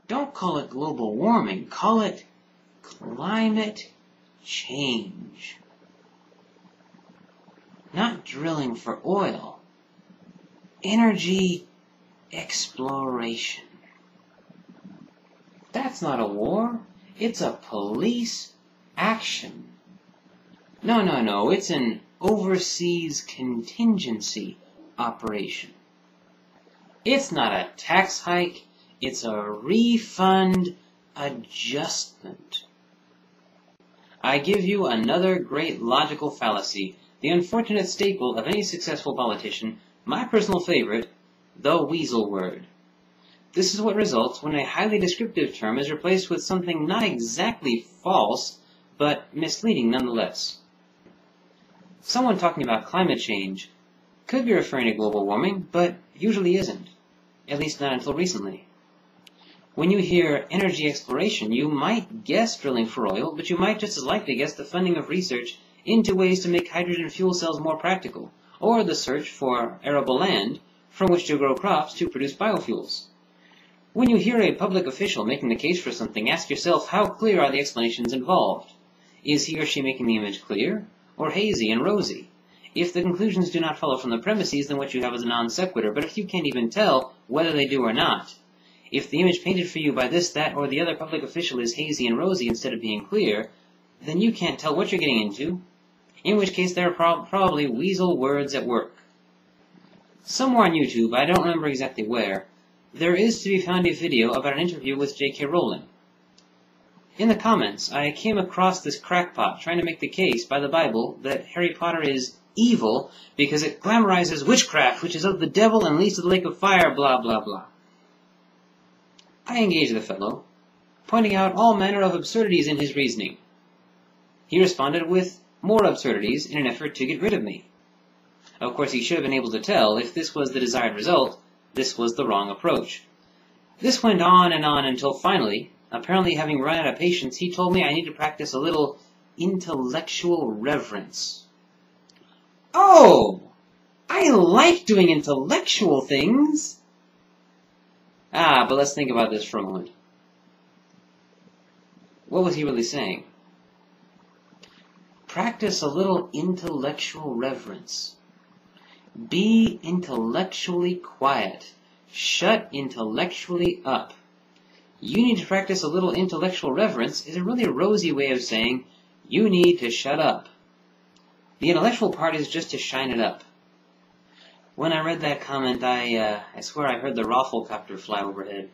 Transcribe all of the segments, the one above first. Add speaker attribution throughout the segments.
Speaker 1: Don't call it global warming, call it climate change. Not drilling for oil. Energy exploration. That's not a war. It's a police action. No, it's an overseas contingency operation. It's not a tax hike, it's a refund adjustment. I give you another great logical fallacy, the unfortunate staple of any successful politician, my personal favorite, the Weasel Word. This is what results when a highly descriptive term is replaced with something not exactly false, but misleading nonetheless. Someone talking about climate change could be referring to global warming, but usually isn't, at least not until recently. When you hear energy exploration, you might guess drilling for oil, but you might just as likely guess the funding of research into ways to make hydrogen fuel cells more practical, or the search for arable land from which to grow crops to produce biofuels. When you hear a public official making the case for something, ask yourself how clear are the explanations involved. Is he or she making the image clear, or hazy and rosy? If the conclusions do not follow from the premises, then what you have is a non sequitur, but if you can't even tell whether they do or not, if the image painted for you by this, that, or the other public official is hazy and rosy instead of being clear, then you can't tell what you're getting into, in which case there are probably weasel words at work. Somewhere on YouTube, I don't remember exactly where, there is to be found a video about an interview with J.K. Rowling. In the comments, I came across this crackpot trying to make the case by the Bible that Harry Potter is evil because it glamorizes witchcraft, which is of the devil and leads to the lake of fire, blah blah blah. I engaged the fellow, pointing out all manner of absurdities in his reasoning. He responded with more absurdities in an effort to get rid of me. Of course, he should have been able to tell if this was the desired result, this was the wrong approach. This went on until finally, apparently having run out of patience, he told me I need to practice a little intellectual reverence. Oh! I like doing intellectual things! But let's think about this for a moment. What was he really saying? Practice a little intellectual reverence. Be intellectually quiet. Shut intellectually up. You need to practice a little intellectual reverence is a really rosy way of saying you need to shut up. The intellectual part is just to shine it up. When I read that comment, I swear I heard the Rafflecopter fly overhead.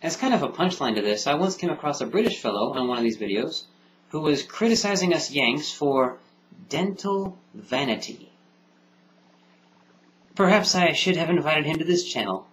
Speaker 1: As kind of a punchline to this, I once came across a British fellow on one of these videos who was criticizing us Yanks for dental vanity. Perhaps I should have invited him to this channel.